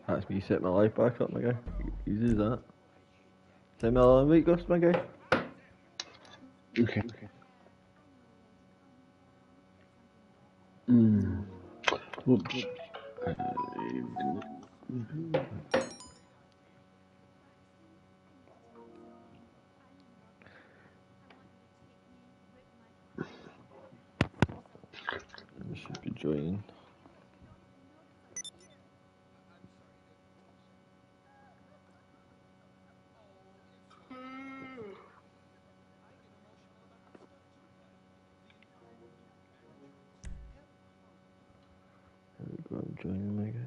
That's me set my life back up, my guy. Easy as that. $10 million a week, Ghost, my guy. Okay. Whoops. I should be joining. There we go, I'm joining, my guy.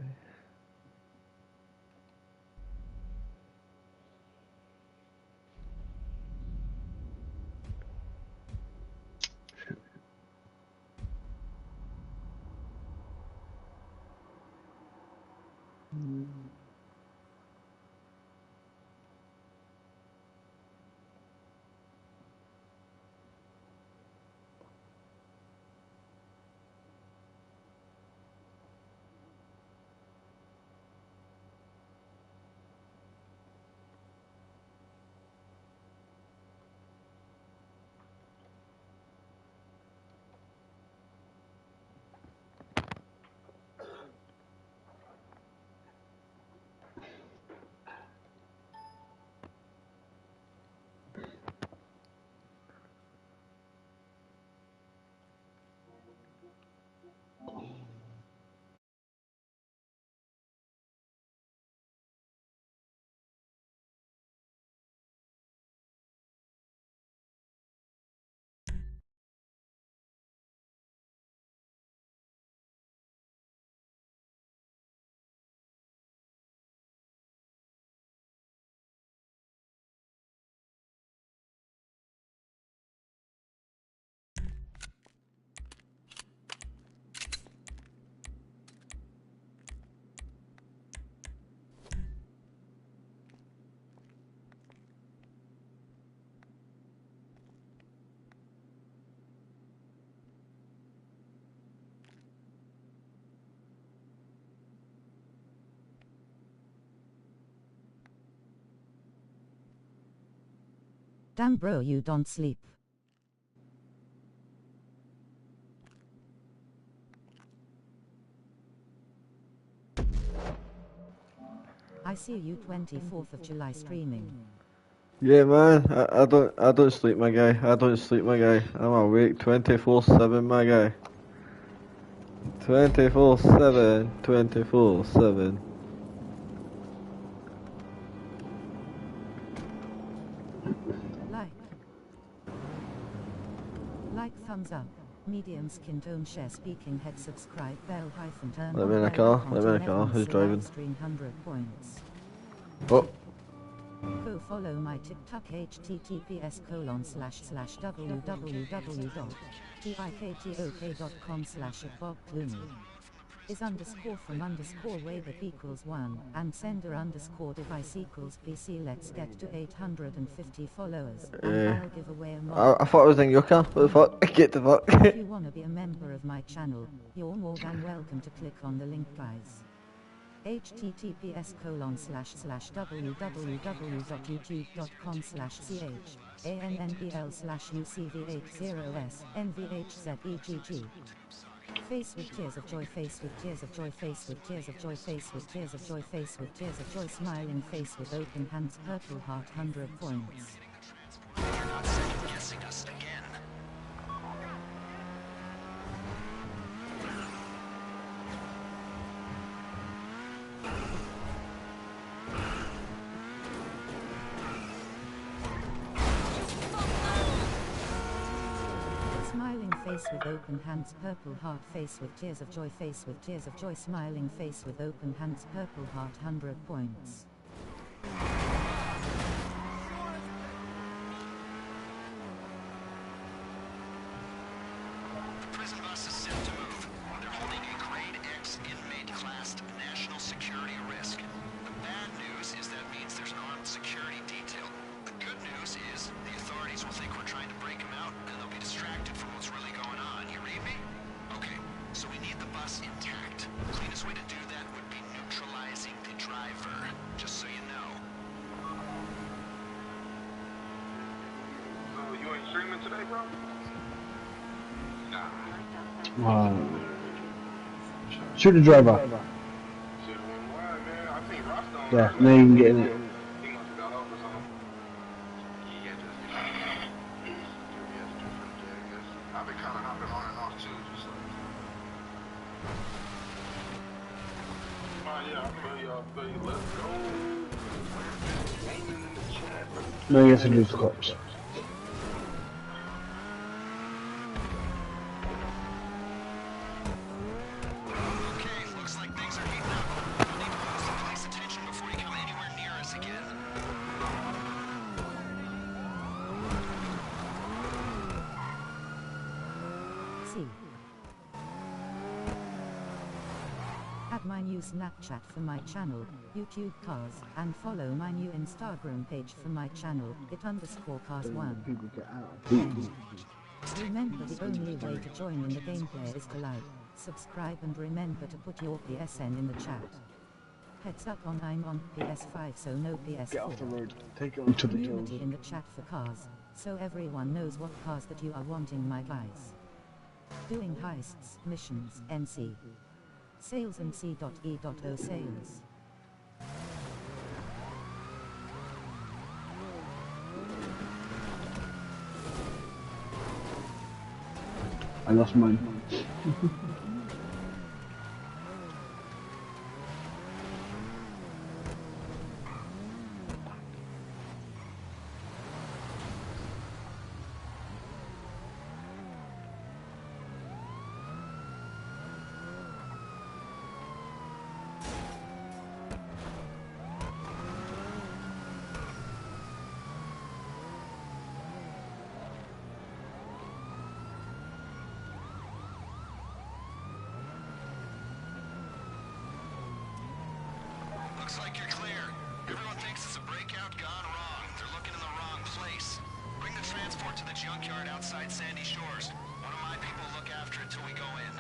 Damn bro, you don't sleep. I see you 24th of July streaming. Yeah, man, I don't sleep, my guy. I don't sleep, my guy. I'm awake 24/7, my guy. 24/7, 24/7. Like thumbs up. Medium skin tone share speaking head subscribe bell hyphen turn Let me in a car. Let me in a car. Who's driving? Stream 100 points. Oh. Go follow my TikTok https://www.tiktok.com/@bobclooney. Is underscore from underscore wayback equals 1 and sender underscore device equals PC. Let's get to 850 followers and I'll give away a mod. I thought I was in your car. What the fuck? Get the fuck. If you wanna be a member of my channel, you're more than welcome to click on the link, guys. https://www.youtube.com/chanbl/ucv80snvhzegg. Face with tears of joy, face with tears of joy, face with tears of joy, face with tears of joy, face with tears of joy, smiling face with open hands, purple heart, 100 points. You're not second guessing us again. Smiling face with open hands, purple heart, face with tears of joy, face with tears of joy, smiling face with open hands, purple heart, 100 points. The prison bus is set to move. They're holding a grade X inmate classed national security risk. The bad news is that means there's an armed security detail. The good news is the authorities will think we're trying to break him out and they'll be distracted from what's really going on. You read me? Okay, so we need the bus intact. The cleanest way to do that would be neutralizing the driver. Shoot the driver. Shit went wide, man. I think Ross don't Yeah, earn now that. you can get in it. He must have got up or something. Yeah, just do what he has to do for the day, I guess. I've been kind of hopping on and off too, just like. Oh yeah, I feel you. I feel you. Let's go. Gaming in the chat. Now you have to do the cops. Okay, looks like things are heating up. You'll need to lose the police attention before you come anywhere near us again. See. Add my new Snapchat for my channel, YouTube Cars, and follow my new Instagram page for my channel, it_cars1. People get out. Remember, the only way to join in the gameplay is to like, subscribe, and remember to put your PSN in the chat. Heads up, I'm on PS5, so no PS4. Get off the road. Take it onto the hills. Community in the chat for cars, so everyone knows what cars that you are wanting, my guys. Doing heists, missions, NC. Sales and C.E.O sales. I lost mine. Looks like you're clear. Everyone thinks it's a breakout gone wrong. They're looking in the wrong place. Bring the transport to the junkyard outside Sandy Shores. One of my people will look after it till we go in.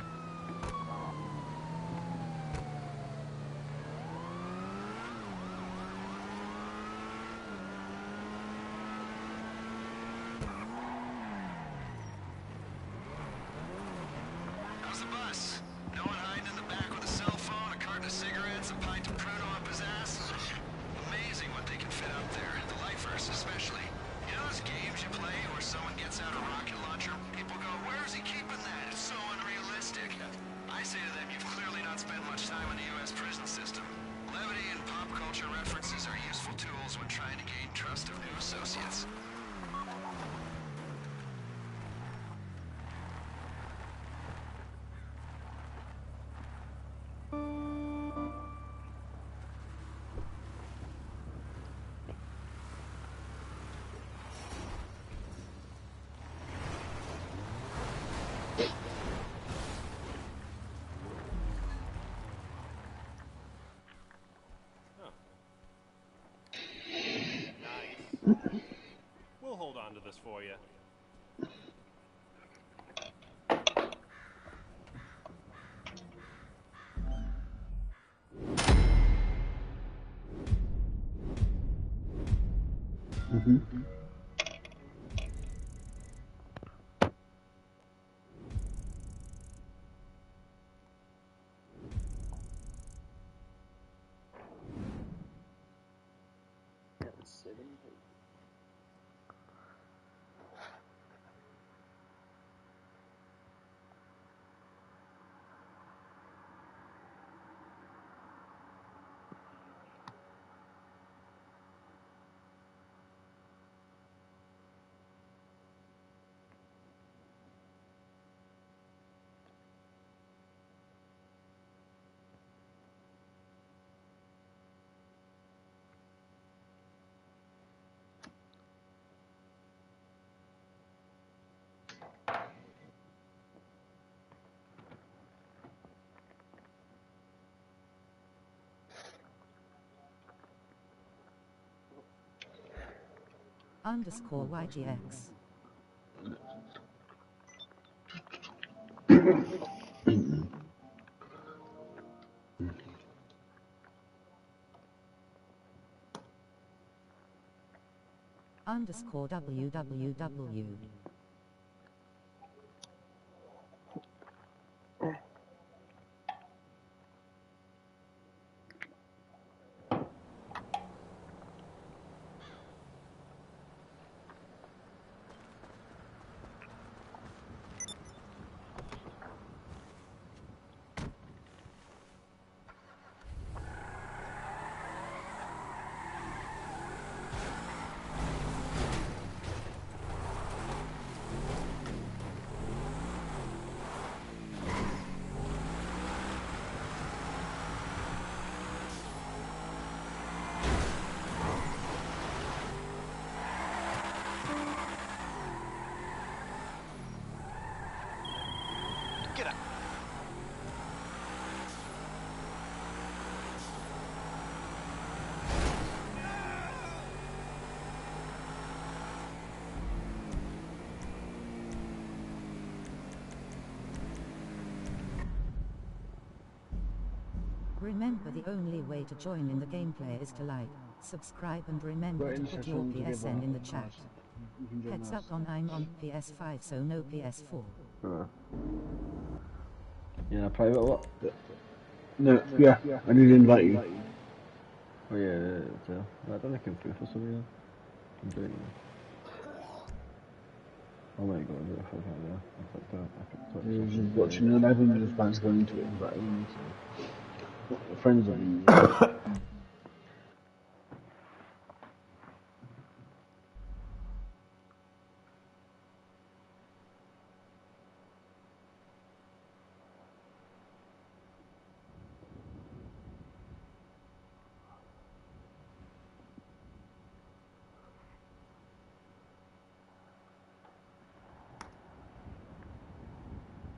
How's the bus? No one hiding in the back with a cell phone, a carton of cigarettes, a pint of Pruno up his ass? Amazing what they can fit up there, the lifers especially. You know those games you play where someone gets out a rocket launcher? People go, where's he keeping that? It's so unrealistic. I say to them, you've clearly not spent much time in the U.S. prison system. Levity and pop culture references are useful tools when trying to gain trust of new associates. We'll hold on to this for you. _YTX. _WWW. Remember, the only way to join in the gameplay is to like, subscribe, and remember Right to in put the your session together. PSN in the chat. You can join Heads us. up I'm on PS5, so no PS4. You in a private what? No, yeah, I need to invite you. Oh yeah, I don't think I'm free for some reason. I'm doing it. Oh my god, I click out there. I clicked out. I clicked touch You're something. just watching an iPhone just bounce going into it, inviting you. So. Friends of you.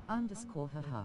Underscore haha.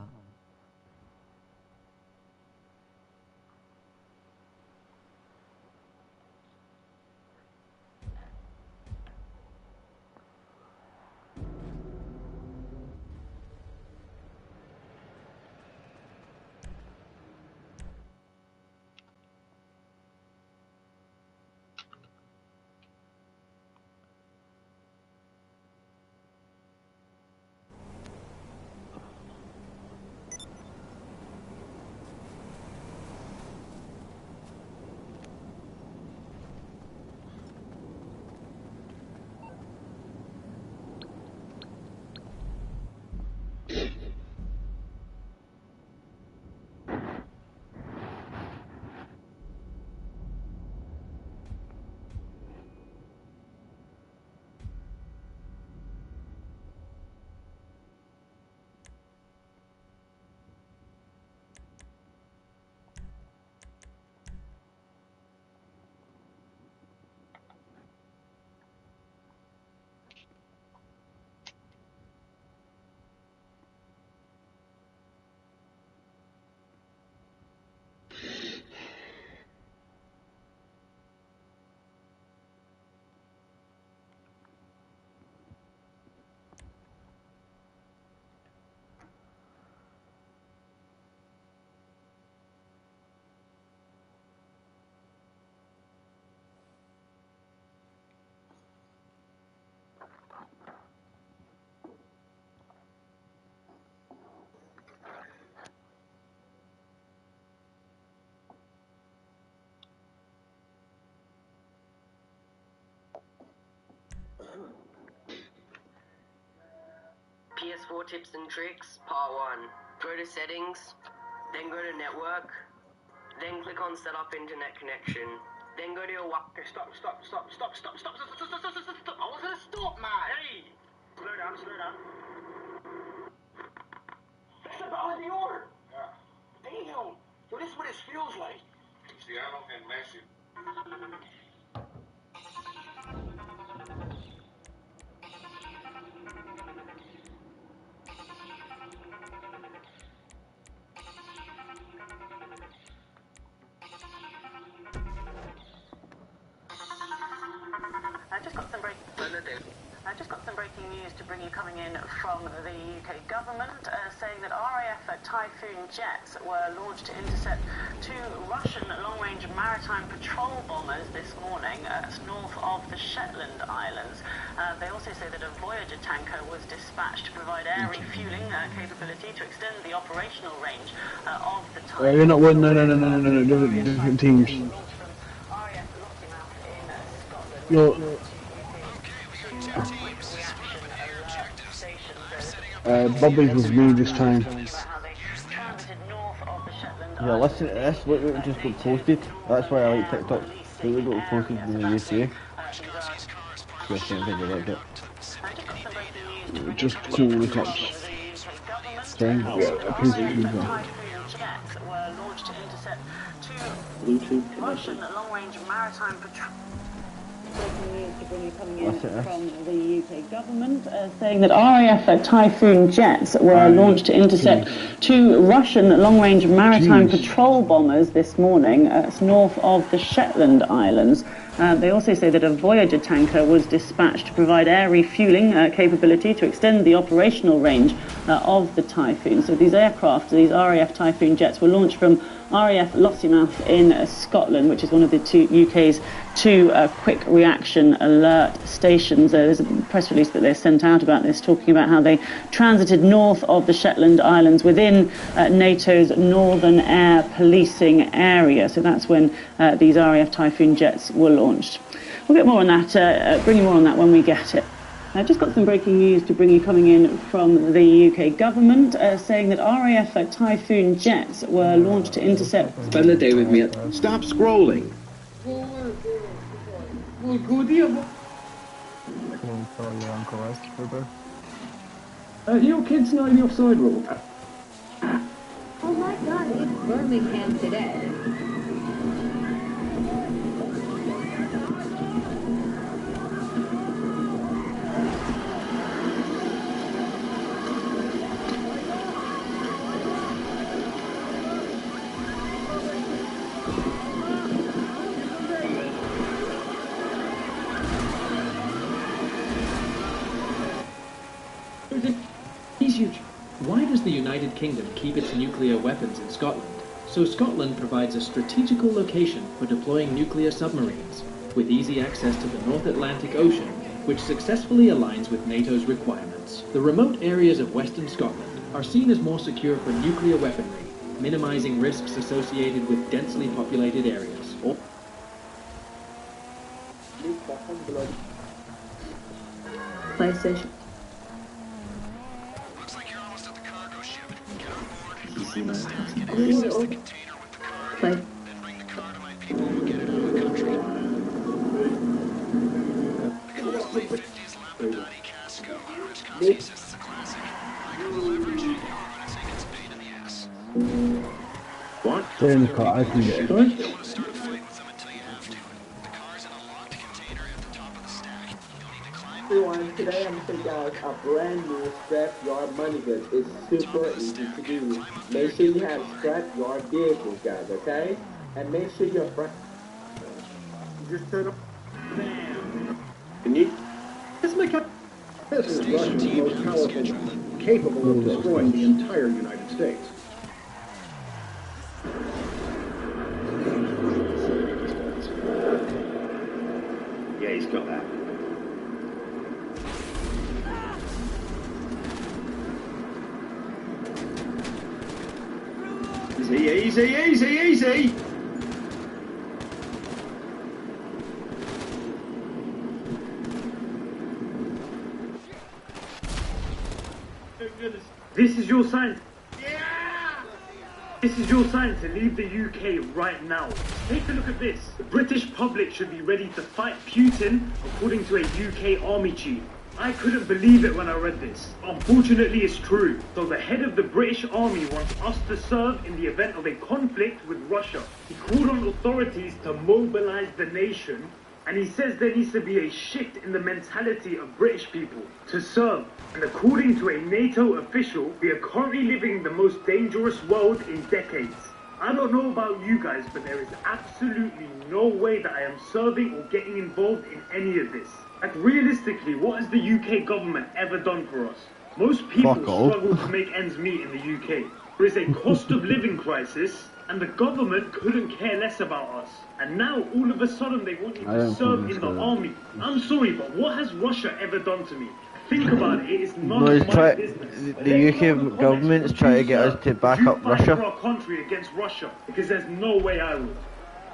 PS4 tips and tricks, part 1. Go to settings, then go to network, then click on set up internet connection, then go to your Okay, stop. I was gonna stop, man. Hey! Slow down. That's about the order. Yeah. Damn. So this is what it feels like. Cristiano and Messi. I just got some breaking news to bring you coming in from the UK government, saying that RAF Typhoon jets were launched to intercept 2 Russian long-range maritime patrol bombers this morning north of the Shetland Islands. They also say that a Voyager tanker was dispatched to provide air refueling capability to extend the operational range of the Typhoon. You're not one. No. Different teams. You're. Bobby's with me this time. Yeah, listen to this. Look what just got posted. That's why I like TikTok. Look what got posted in the UK. So I think you like it. Just cool the cops. Ken? Yeah, please do that. Russian long-range maritime patrol. Coming in from the UK government, saying that RAF Typhoon jets were launched to intercept two Russian long-range maritime patrol bombers this morning. It's north of the Shetland Islands. They also say that a Voyager tanker was dispatched to provide air refueling capability to extend the operational range of the Typhoon. So these aircraft, these RAF Typhoon jets, were launched from RAF Lossiemouth in Scotland, which is one of the UK's two quick reaction alert stations. There's a press release that they sent out about this, talking about how they transited north of the Shetland Islands within NATO's Northern Air Policing area. So that's when these RAF Typhoon jets were launched. We'll get more on that, bring you more on that when we get it. I've just got some breaking news to bring you coming in from the UK government, saying that RAF Typhoon jets were launched to intercept... Spend the day with me. Stop scrolling. Your kids know the offside rule? Oh my God, it's Birmingham today. Why does the United Kingdom keep its nuclear weapons in Scotland? So Scotland provides a strategical location for deploying nuclear submarines, with easy access to the North Atlantic Ocean, which successfully aligns with NATO's requirements. The remote areas of Western Scotland are seen as more secure for nuclear weaponry, minimizing risks associated with densely populated areas. PlayStation. Play. What? Stay in the car, I can get it. Everyone, today I'm showing you guys a brand new Scrapyard Money Good. It's super easy to do. Make sure you have Scrapyard vehicles, guys, okay? And make sure your front... Just turn up... Let's make up... This is Russia's most powerful, capable of destroying the entire United States. Yeah, he's got that. Easy, easy, easy! This is your sign. Yeah! This is your sign to leave the UK right now. Take a look at this. The British public should be ready to fight Putin, according to a UK army chief. I couldn't believe it when I read this. Unfortunately, it's true. So the head of the British Army wants us to serve in the event of a conflict with Russia. He called on authorities to mobilize the nation, and he says there needs to be a shift in the mentality of British people to serve. And according to a NATO official, we are currently living in the most dangerous world in decades. I don't know about you guys, but there is absolutely no way that I am serving or getting involved in any of this. Like, realistically, what has the UK government ever done for us? Most people struggle to make ends meet in the UK. There is a cost of living crisis, and the government couldn't care less about us. And now, all of a sudden, they want you to serve in the army. I'm sorry, but what has Russia ever done to me? Think about it, it is none of my business. The UK government is trying to get us to back up Russia. For our country against Russia, because there's no way I would.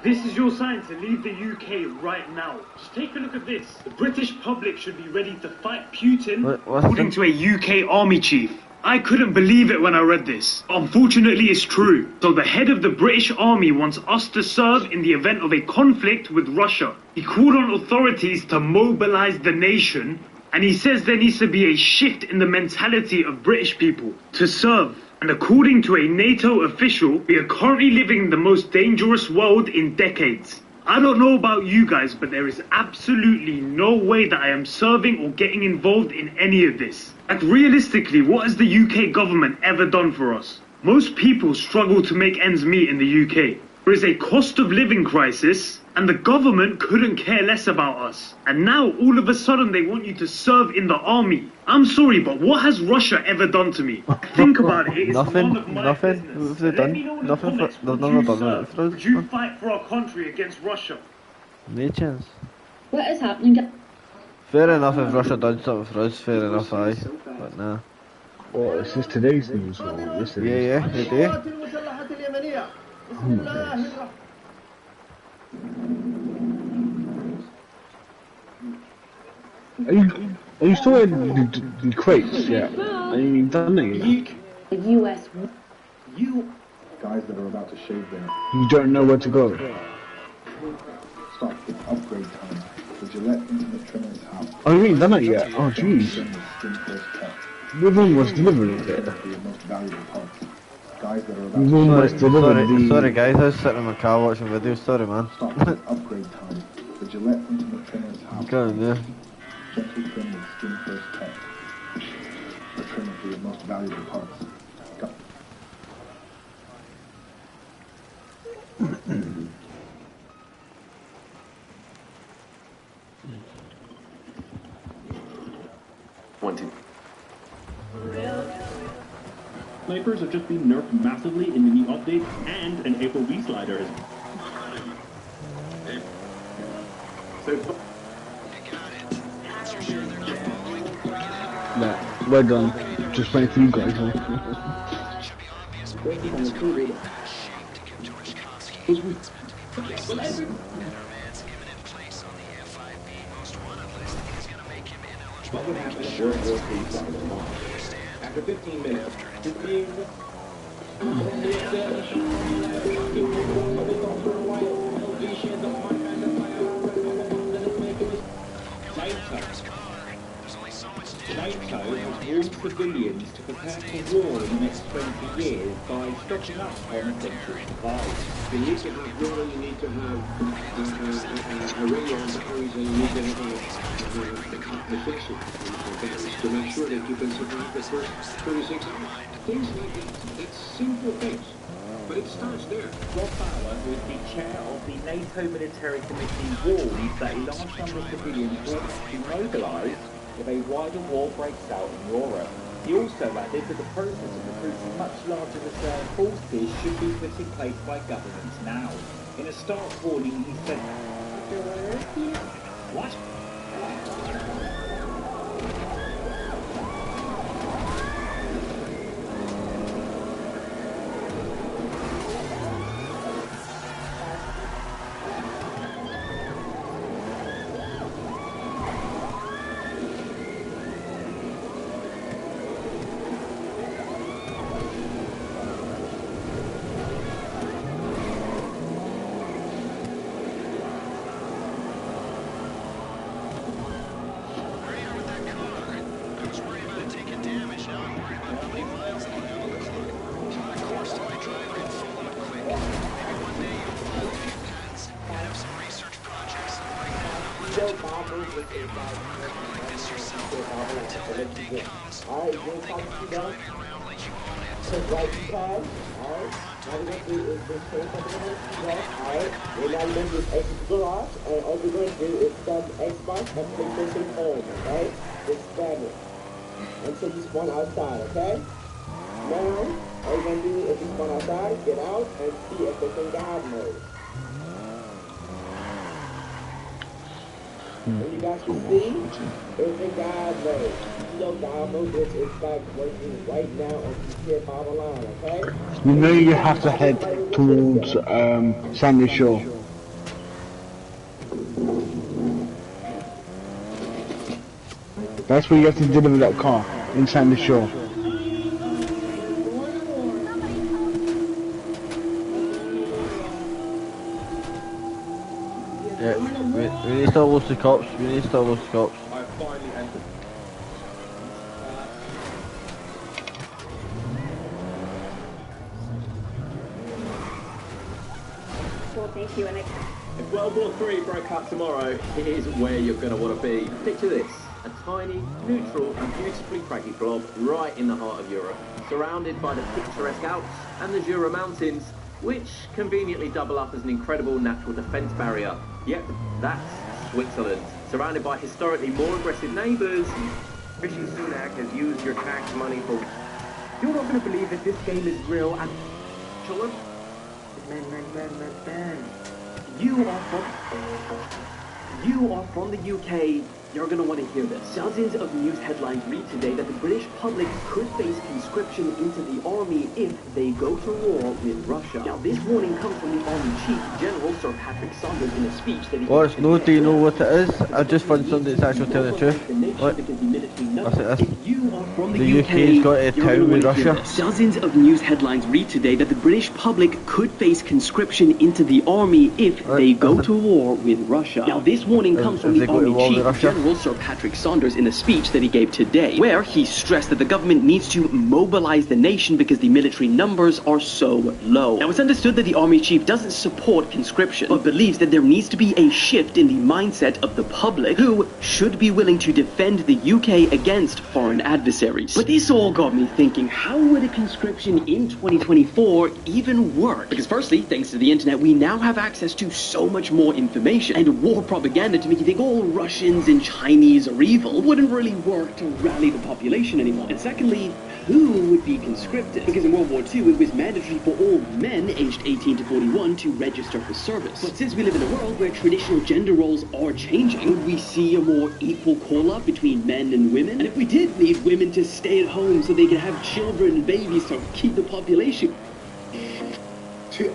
This is your sign to leave the UK right now. Just take a look at this. The British public should be ready to fight Putin, according to a UK army chief. I couldn't believe it when I read this. Unfortunately, it's true. So the head of the British Army wants us to serve in the event of a conflict with Russia. He called on authorities to mobilize the nation, and he says there needs to be a shift in the mentality of British people to serve. And according to a NATO official, we are currently living in the most dangerous world in decades. I don't know about you guys, but there is absolutely no way that I am serving or getting involved in any of this. Like, realistically, what has the UK government ever done for us? Most people struggle to make ends meet in the UK. There is a cost of living crisis, and the government couldn't care less about us. And now, all of a sudden, they want you to serve in the army. I'm sorry, but what has Russia ever done to me? Think about it. It is none of my business. Let me know in the comments. Would you fight for our country against Russia? No chance. What is happening? Fair enough if Russia done something for us, fair enough, aye. But nah. Oh, is this today's news or yesterday's? Yeah, it is. Are you still in the crates? Yeah. Are you done it yet? The US. You guys that are about to shave their You don't know where to go. start with upgrade time. The Gillette Intimate Trimmers house. Oh, you ain't done it yet? Oh, jeez. We've almost delivered it. The most valuable parts. Guys that are about almost delivered the... Sorry guys, I was sitting in my car watching videos, sorry man. Start with upgrade time. The Gillette Intimate Trimmers house. Go on there. Gently trim with skin first touch. The trimmer for your most valuable parts. Go. Snipers have just been nerfed massively in the new update, and an FOV slider is... Nah, we're done. Just waiting for you guys. What would happen if World War III started tomorrow? After 15 minutes, NATO has warned civilians to prepare for war in the next 20 years by stocking up on essential supplies. You need to have war, you need to have a radio on batteries, and you need to have the fixture batteries to make sure that you can survive the first 36 hours. Things like that. It's simple things. But it starts there. Rob Bauer, who is the chair of the NATO Military Committee, warns that a large number of civilians will be mobilised if a wider war breaks out in Europe. He also added that the process of recruiting much larger reserve forces should be put in place by governments now. In a stark warning, he said, "What? Until you spawn outside, okay? Now, all you're gonna do is you spawn outside, get out, and see if it's in God mode. And you guys can see, it's in God mode. You know God mode is in fact working right now on Tier 5 line, okay? You know you have to head towards Sandy Shore. That's where you have to deliver that car, in Sandy Shore. Yeah, we need to start loads of cops, we need to start loads of cops. I finally entered. Well, thank you, and If World War III broke out tomorrow, here's where you're going to want to be. Picture this, a tiny, neutral and beautifully craggy blob right in the heart of Europe, surrounded by the picturesque Alps and the Jura Mountains, which conveniently double up as an incredible natural defence barrier. Yep, that's Switzerland, surrounded by historically more aggressive neighbours. Rishi Sunak has used your tax money for... You're not going to believe that this game is real and... Children? Man. You are from the UK. You're going to want to hear this. Dozens of news headlines read today that the British public could face conscription into the army if they go to war with Russia. Now, this warning comes from the Army Chief General Sir Patrick Saunders in a speech that he... What's no, do you know what it is? I just found something that's actually telling the truth. What? What's it is? The UK's got a town with Russia. Dozens of news headlines read today that the British public could face conscription into the army if they go to war with Russia. Now, this warning comes from the Army Chief General Sir Patrick Saunders in a speech that he gave today, where he stressed that the government needs to mobilize the nation because the military numbers are so low. Now, it's understood that the Army Chief doesn't support conscription, but believes that there needs to be a shift in the mindset of the public, who should be willing to defend the UK against foreign adversaries. But this all got me thinking, how would a conscription in 2024 even work? Because firstly, thanks to the internet, we now have access to so much more information, and war propaganda to make you think all Russians and Chinese are evil wouldn't really work to rally the population anymore. And secondly, who would be conscripted? Because in World War II, it was mandatory for all men aged 18 to 41 to register for service. But since we live in a world where traditional gender roles are changing, would we see a more equal call-up between men and women? And if we did need women to stay at home so they could have children and babies to keep the population... To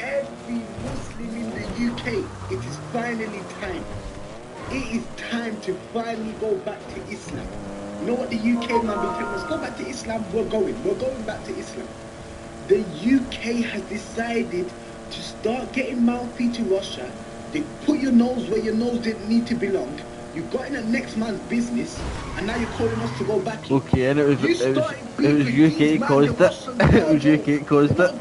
every Muslim in the UK, it is finally time. It is time to finally go back to Islam. You know what the UK man been telling us? Go back to Islam. We're going back to Islam. The UK has decided to start getting mouthy to Russia. They put your nose where your nose didn't need to belong. You got in the next man's business, and now you're calling us to go back. Okay, and it was UK caused it. It was UK caused it.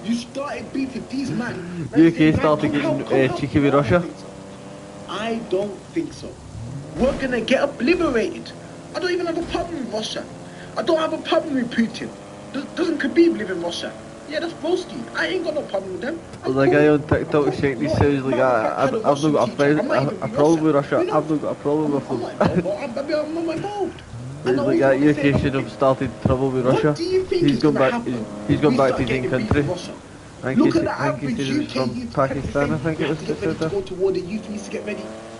You started beef with these men. UK started getting cheeky with Russia. I don't think so. We're gonna get obliterated. I don't even have a problem with Russia. I don't have a problem with Putin. Doesn't Khabib live in Russia? Yeah, that's Broski. I ain't got no problem with them. There's a guy on TikTok saying he sounds like I've not got a problem with Russia. I've not got a problem with them. I'm not involved. He's like that UK should have started trouble with Russia. He's gone back. He's gone back to his own country. I think he was from Pakistan. I think it was.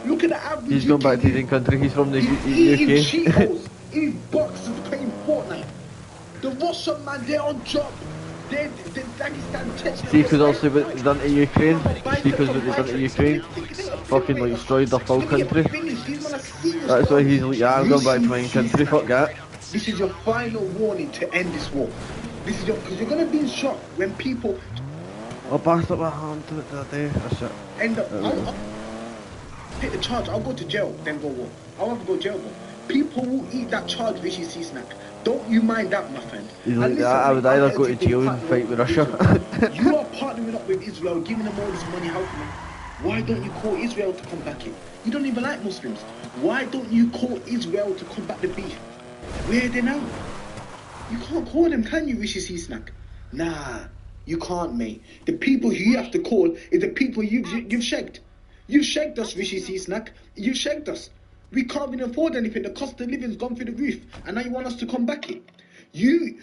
Look at the average. He's gone back to his own country. He's from the UK. In boxes playing Fortnite. The Russian man, they're on job. They're Dagestan. See, because also what they done to Ukraine. See, because what they done to Ukraine. Fucking like destroyed the full country. That's why he's like, yeah, I'm going back to my own country. Fuck that. This is your final warning to end this war. This is because you're gonna be in shock when people. I passed up my hand to it that day. That's it. End up. I'll take the charge. I'll go to jail. Then go war. I'll have to go jail. People will eat that charge, Rishi Sunak. Don't you mind that, my friend? He's like, listen, I would either go to jail and fight with Russia. You are partnering up with Israel, giving them all this money, helping them. Why don't you call Israel to combat it? You don't even like Muslims. Why don't you call Israel to combat the beef? Where are they now? You can't call them, can you, Rishi Sunak? Nah, you can't, mate. The people who you have to call is the people you've shagged. You've shagged us, Rishi Sunak. You've shagged us. We can't even afford anything. The cost of living's gone through the roof, and now you want us to come back it. You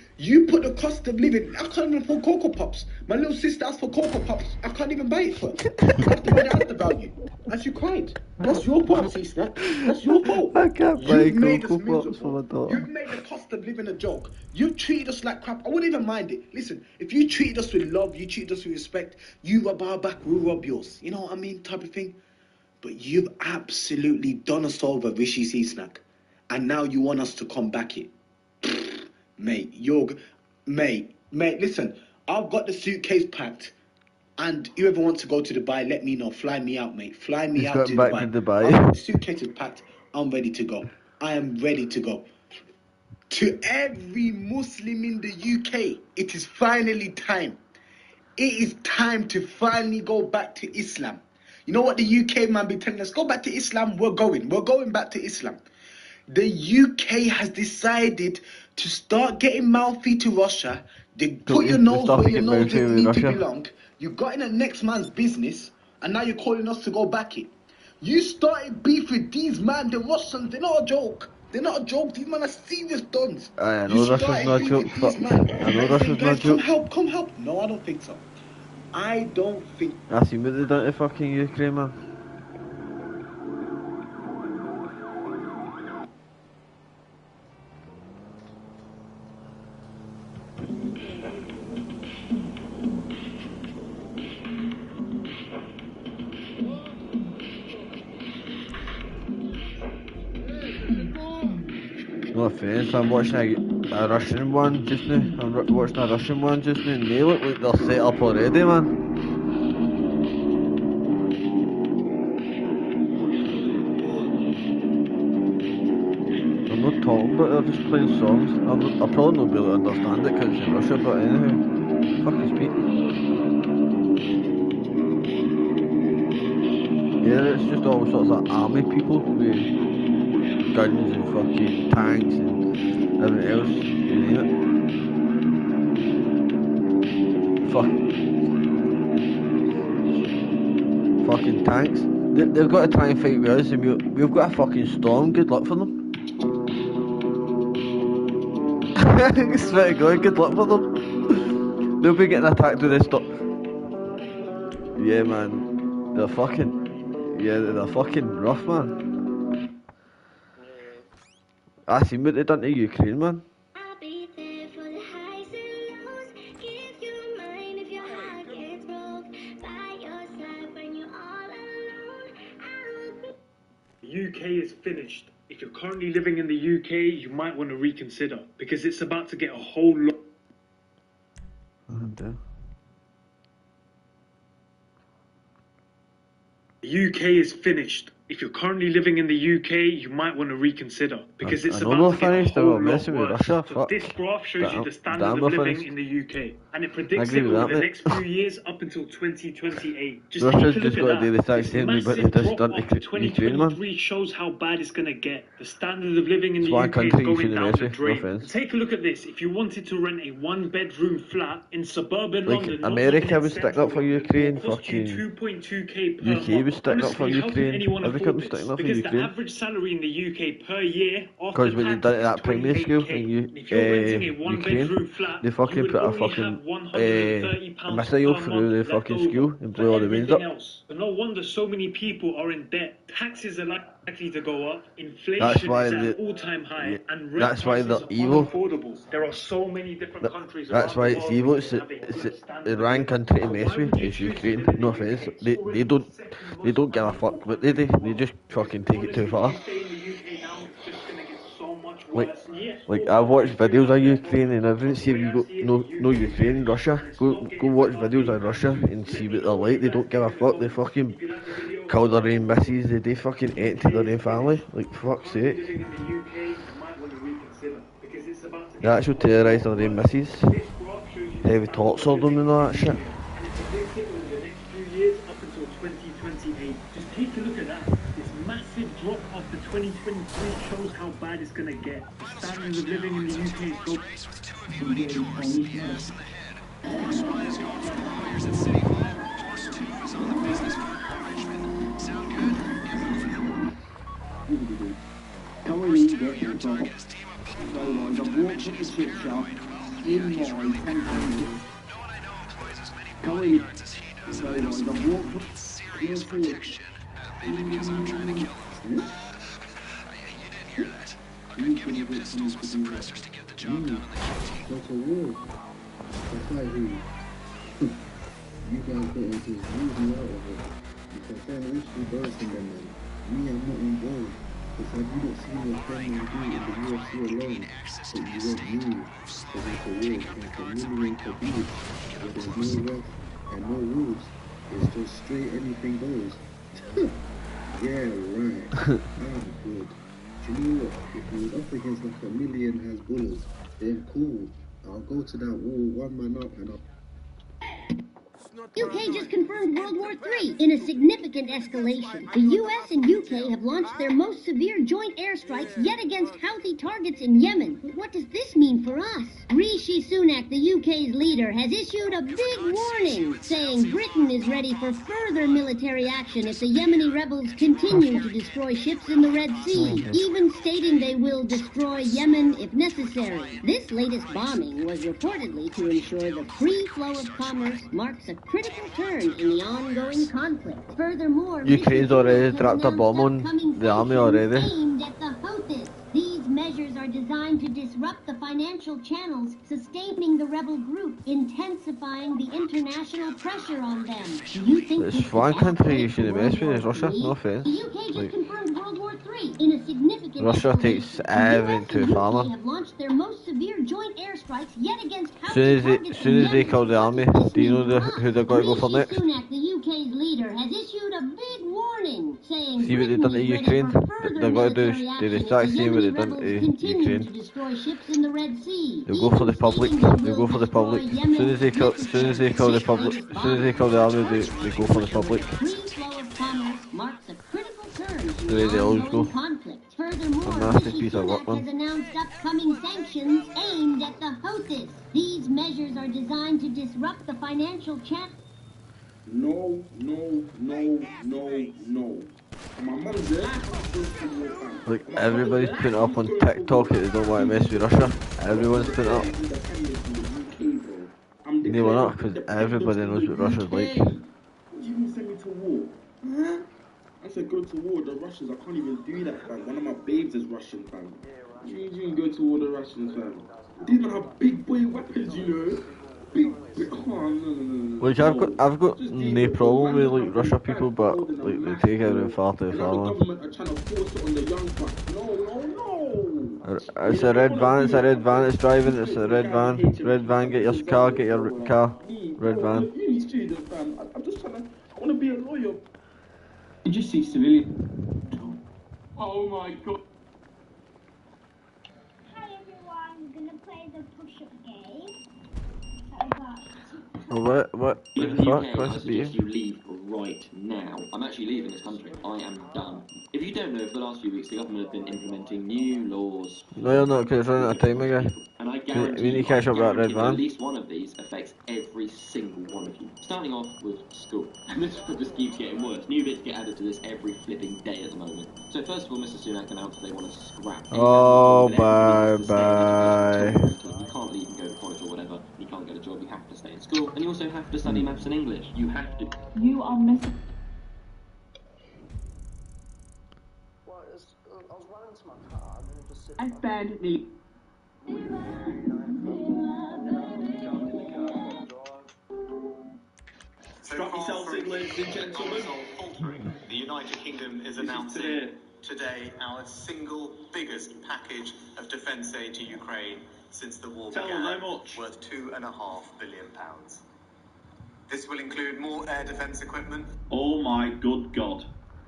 put the cost of living. I can't even afford Cocoa Pops. My little sister asked for Cocoa Pops. I can't even buy it for her. I have to buy the value. And she cried. That's your fault, sister. That's your fault. I can't buy Cocoa Pops for my daughter. You've made the cost of living a joke. You've treated us like crap. I wouldn't even mind it. Listen, if you treated us with love, you treated us with respect, you rob our back, we'll rob yours. You know what I mean? Type of thing. But you've absolutely done us over, Rishi Sunak. And now you want us to come back it. Mate, Mate, listen. I've got the suitcase packed. And whoever wants to go to Dubai, let me know. Fly me out, mate. Fly me out to Dubai. I've got the suitcase is packed. I'm ready to go. I am ready to go. To every Muslim in the UK, it is finally time. It is time to finally go back to Islam. You know what the UK man be telling us? Go back to Islam. We're going back to Islam. The UK has decided to start getting mouthy to Russia. They put your nose where your nose didn't need to belong. You got in the next man's business, and now you're calling us to go back it. You started beef with these man, the Russians. They're not a joke. They're not a joke. These men are serious dons. I know Russia's not a joke. I know Russia's not a joke. Come help. No, I don't think so. I don't think. I seen what they done to fucking Ukraine, man. No offence, I'm watching a Russian one just now. I'm watching a Russian one just now, and they look like they're set up already, man. I'm not talking about it, they're just playing songs. I'll probably not be able to understand it because it's in Russia, but anyhow, fucking speak. Yeah, it's just all sorts of army people with guns and fucking tanks and everything else, you name it. Fucking tanks. They've got to try and fight with us, and we've got a fucking storm. Good luck for them. I swear to God, good luck for them. They'll be getting attacked with this stuff. Yeah, man. They're fucking rough, man. I seen what they done to Ukraine, man. The UK is finished. If you're currently living in the UK, you might want to reconsider, because it's about to get a whole lot. Oh, dear. The UK is finished. If you're currently living in the UK, you might want to reconsider, because it's about to get a whole lot worse. So this graph shows you the standard of living in the UK, and it predicts it over the next few years up until 2028. Just take a look at that. This massive drop off to 2023 shows how bad it's going to get. The standard of living in the UK is going down the drain. Take a look at this. If you wanted to rent a one-bedroom flat in suburban London, America was sticking up for Ukraine, fucking $2.2k per UK was sticking up for Ukraine. Because the average salary in the UK per year because when they done it at that primary school in Ukraine, they fucking put a fucking missile through the fucking school and blew all the windows up. But no wonder so many people are in debt. Taxes are likely to go up. Inflation is at an all-time high, and rent prices are unaffordable. There are so many different countries. That's why it's evil. It's the wrong country to mess with. It's Ukraine. No offense. They don't give a fuck what they do. They just fucking take it too far. Like I've watched videos of Ukraine and everything. See if you go no Ukraine, Russia. Go watch videos of Russia and see what they're like. They don't give a fuck. They fucking kill their own missus. They fucking empty their own family. Like fuck's sake. They actually terrorise their own missus. Heavy torture them and all that shit. Just take a look at that. This massive drop off to 2023 shows how bad it's gonna get. The standard of living in the UK is going. Course 1 is going for lawyers at City Hall. Course 2 is on the business park in Richmond. Sound good? You're moving. Course 2, your target is team up. Menchie's for your ride along the near East Riding River. No one I know employs as many bodyguards as he does, and I know some people need serious protection, maybe because I'm trying to kill him. You didn't hear that. I've been giving you pistols with suppressors to get the job done on the QT. That's a war. That's why you guys get into this movie out of it. Because then it's reversing them, man. Me, I'm not involved. It's like you don't see your friend and do in the UFC alone, but you won't move. Because it's a war. It's a million taboos. Where there's no ref and no rules. It's just straight anything goes. Yeah, right. I'm good. Do you know what? If we was up against like a million Hezbollahs, then cool. I'll go to that wall, one man up and up. UK just confirmed World War III in a significant escalation. The US and UK have launched their most severe joint airstrikes yet against Houthi targets in Yemen. But what does this mean for us? Rishi Sunak, the UK's leader, has issued a big warning, saying Britain is ready for further military action if the Yemeni rebels continue to destroy ships in the Red Sea, even stating they will destroy Yemen if necessary. This latest bombing was reportedly to ensure the free flow of commerce marks a critical turn in the ongoing conflict. Furthermore, Ukraine's already dropped a bomb on the army already. aimed at the Houthis. These measures are designed to disrupt the financial channels sustaining the rebel group, intensifying the international pressure on them. Do you think It's one country you shouldn't mess with, is Russia, no offence. The UK just confirmed World War III in a significant Russia takes everything too far, They man. have launched their most severe joint airstrikes yet against As soon as they kill the army, do you know who they're going to go for next? Sunak, the UK's leader, has issued a big warning, saying See what they've done to Ukraine? They're going to do the exact same what they've done to Ukraine. to destroy ships in the Red Sea. They'll go for the public. They'll go for the public. As soon as they kill the public, as soon as they kill the army, they go for the public. Free flow of commerce marks a critical turn in The way they always go. conflict. Furthermore, A massive piece of work, Sunak has man. announced upcoming sanctions aimed at the Houthis. These measures are designed to disrupt the financial channel. No. My mum's laughing. Like, everybody's putting it up on TikTok that they don't want to mess with Russia. Everyone's putting it up. They were not, because everybody knows what Russia's like. What do you mean send me to war? Huh? I said go to war with the Russians. I can't even do that, fam. One of my babes is Russian, fam. You can go to war with the Russians, fam. They don't have big boy weapons, you know. Big, oh, no. Like, I've got no problem with like Russia people, but like they take everything far too far, man. Government are trying to force it on the young fuck. No. It's a red van, it's driving, it's a red van, get your car, red van. You need to, fam. I'm just trying to, I want to be a lawyer. Did you see civilian? Oh my god. Hi everyone, we're gonna play the push-up game. What the fuck? What's it suggest you leave right now. I'm actually leaving this country. I am done. If you don't know, for the last few weeks, the government have been implementing new laws. No, you're not, because it's running out of time again. And I guarantee we need to catch up with that red at van. least one of these affects every single one of you. Starting off with school. And this just keeps getting worse. New bits get added to this every flipping day at the moment. So first of all, Mr. Sunak announced they want to scrap. Oh, bye. You can't leave and go to college or whatever. You can't get a job. You have to stay in school. And you also have to study maths and English. You have to. You are missing. Well, I was running to my car and then it just said... I've badly. Strap yourselves in, ladies and gentlemen. The United Kingdom is announcing today our single biggest package of defence aid to Ukraine since the war began, worth £2.5 billion. This will include more air defence equipment. Oh my good God.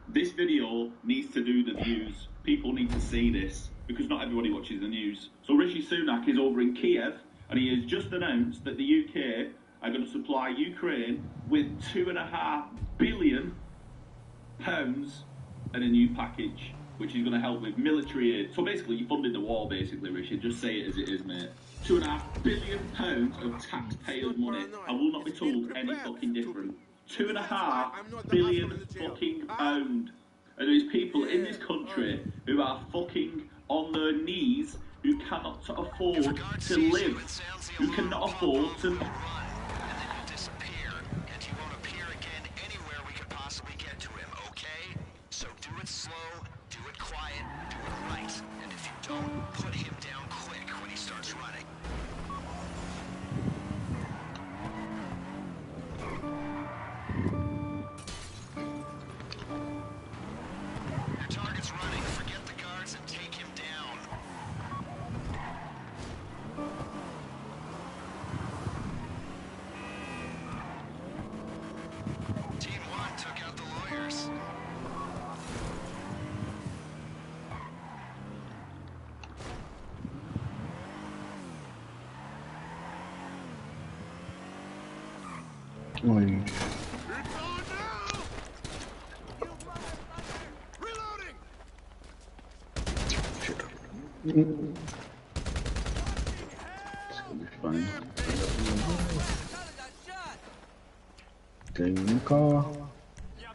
This video needs to do the news. People need to see this, because not everybody watches the news. So Rishi Sunak is over in Kiev, and he has just announced that the UK are going to supply Ukraine with £2.5 billion and a new package, which is going to help with military aid. So basically, you're funding the war, basically, Rishi. Just say it as it is, mate. £2.5 billion of taxpayers' money. I will not be told any fucking different. £2.5 billion fucking pound. And there's people in this country who are fucking on their knees, who cannot afford to live, who cannot afford to... So do it slow, do it quiet, do it right. And if you don't, put him down quick when he starts running. Your target's running. Forget the guards and take him down. Oi. It's gonna be fine. Stay in the car.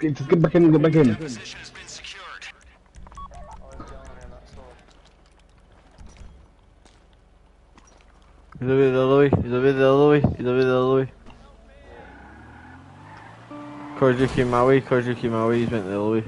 Just get back in, get back in. He's over the other way, he's over the other way, he's over the other way. Koju came my way, Koju came my way, he's went the other way.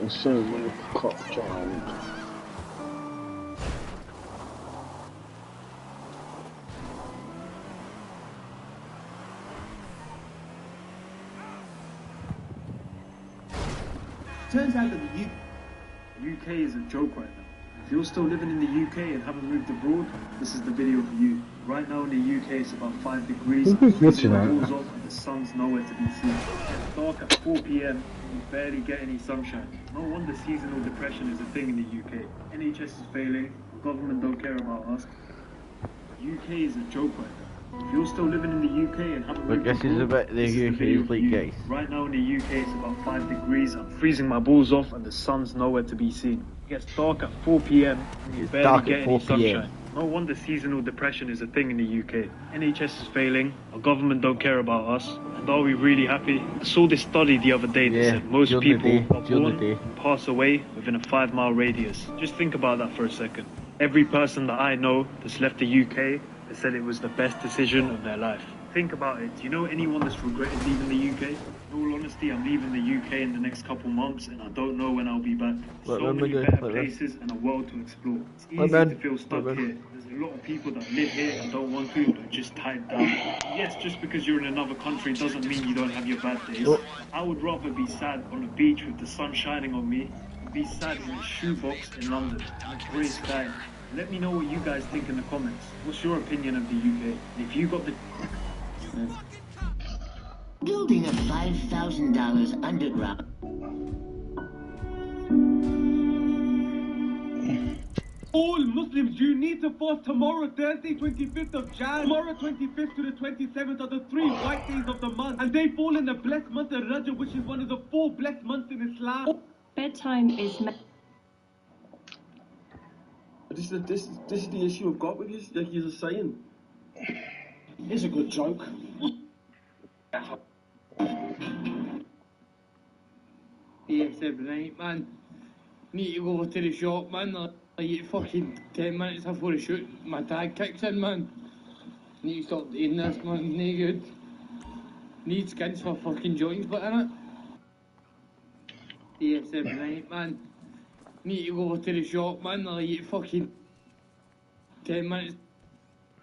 As soon as we caught John. Turns out that the UK is a joke right now. If you're still living in the UK and haven't moved abroad, this is the video for you. Right now in the UK it's about 5 degrees. Who's glitching Balls out? off and the sun's nowhere to be seen. It's dark at 4 PM and you barely get any sunshine. No wonder seasonal depression is a thing in the UK. NHS is failing, the government don't care about us. The UK is a joke right now. If you're still living in the UK and haven't Look, moved this is a abroad, bit this the is UK video is for like, you. guys. Right now in the UK it's about 5 degrees, I'm freezing my balls off and the sun's nowhere to be seen. It gets dark at 4 PM and you barely dark get at any 4 PM. sunshine. No wonder seasonal depression is a thing in the UK. NHS is failing, our government don't care about us, and are we really happy? I saw this study the other day that Yeah, said most during the people day, are during the born day. and pass away within a 5-mile radius. Just think about that for a second. Every person that I know that's left the UK has said it was the best decision of their life. Think about it. Do you know anyone that's regretted leaving the UK? In all honesty, I'm leaving the UK in the next couple months and I don't know when I'll be back. Let So me many go, better let me. places and a world to explore. It's Let easy me. to feel stuck Let me. here. There's a lot of people that live here and don't want to, but just tied down. Yes, just because you're in another country doesn't mean you don't have your bad days. Oh. I would rather be sad on a beach with the sun shining on me than be sad in a shoebox in London in a grey sky. Let me know what you guys think in the comments. What's your opinion of the UK? And if you got the... Building a $5,000 underground. All Muslims, you need to fast tomorrow, Thursday, 25th of Jan. Tomorrow, 25th to the 27th are the 3 white days of the month. And they fall in the blessed month of Rajab, which is one of the 4 blessed months in Islam. Bedtime is... This is the issue I've got with you, like you're saying. It's a good joke. Yeah, right, man. Need to go over to the shop, man. Like fucking 10 minutes before the shoot, my dad kicks in, man. Need to stop doing this, man. No good. Need skins for fucking joints, but innit? Yeah, right, man. Need to go over to the shop, man. Like fucking 10 minutes.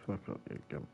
Fuck up, you gimp.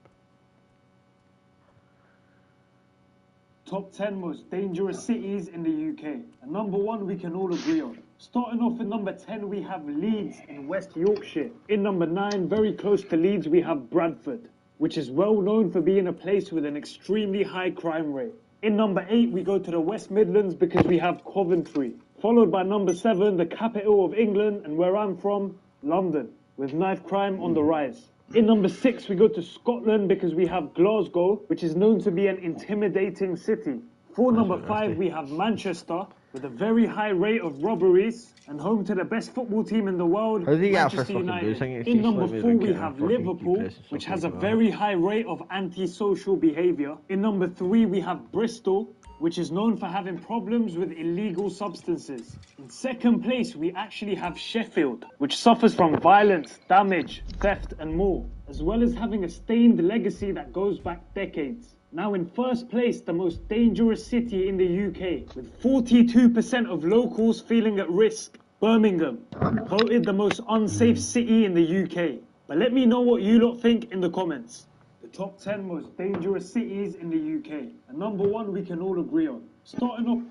Top 10 most dangerous cities in the UK. And number 1 we can all agree on. Starting off in number 10 we have Leeds in West Yorkshire. In number 9, very close to Leeds, we have Bradford, which is well known for being a place with an extremely high crime rate. In number 8 we go to the West Midlands because we have Coventry. Followed by number 7, the capital of England and where I'm from, London, with knife crime on the rise. In number 6, we go to Scotland because we have Glasgow, which is known to be an intimidating city. For number 5, we have Manchester, with a very high rate of robberies, and home to the best football team in the world, How do you get Manchester for fucking United. losing? In number 4, we have Liverpool, which has a very high rate of antisocial behaviour. In number 3, we have Bristol, which is known for having problems with illegal substances. In second place, we actually have Sheffield, which suffers from violence, damage, theft and more, as well as having a stained legacy that goes back decades. Now in first place, the most dangerous city in the UK, with 42% of locals feeling at risk, Birmingham, voted the most unsafe city in the UK. But let me know what you lot think in the comments. The top 10 most dangerous cities in the UK. And number 1 we can all agree on. Starting off...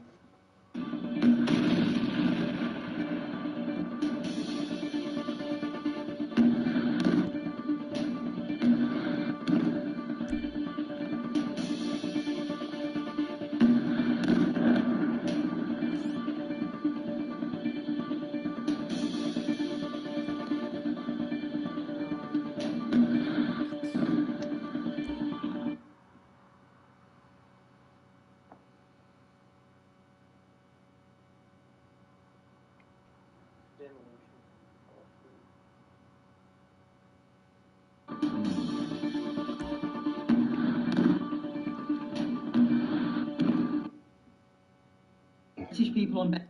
British people on...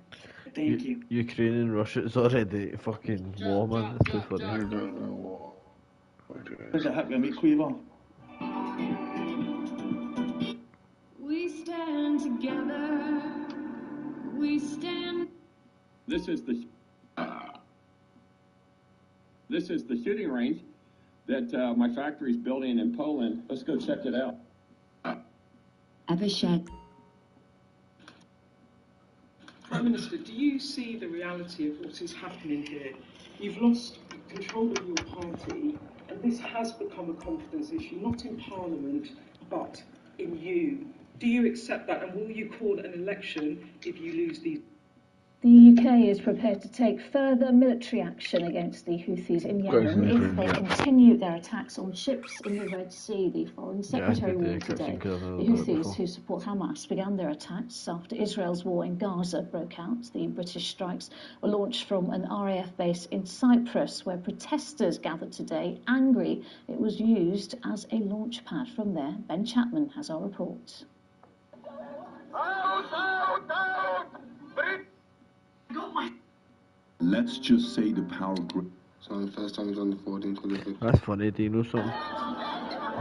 Thank you. Ukraine and Russia, it's already fucking war, man. It's too funny. Does it happen to me, Quiver? We stand together. We stand. This is the shooting range that my factory is building in Poland. Let's go check it out. Evershed. Prime Minister, do you see the reality of what is happening here? You've lost control of your party, and this has become a confidence issue, not in Parliament, but in you. Do you accept that, and will you call an election if you lose these? The UK is prepared to take further military action against the Houthis in Yemen if they continue their attacks on ships in the Red Sea. The Foreign Secretary warned today the Houthis, who support Hamas, began their attacks after Israel's war in Gaza broke out. The British strikes were launched from an RAF base in Cyprus, where protesters gathered today, angry it was used as a launch pad. From there, Ben Chapman has our report. Let's just say the power grip. So the first time he's on the 14 qualification. That's funny, do you know something?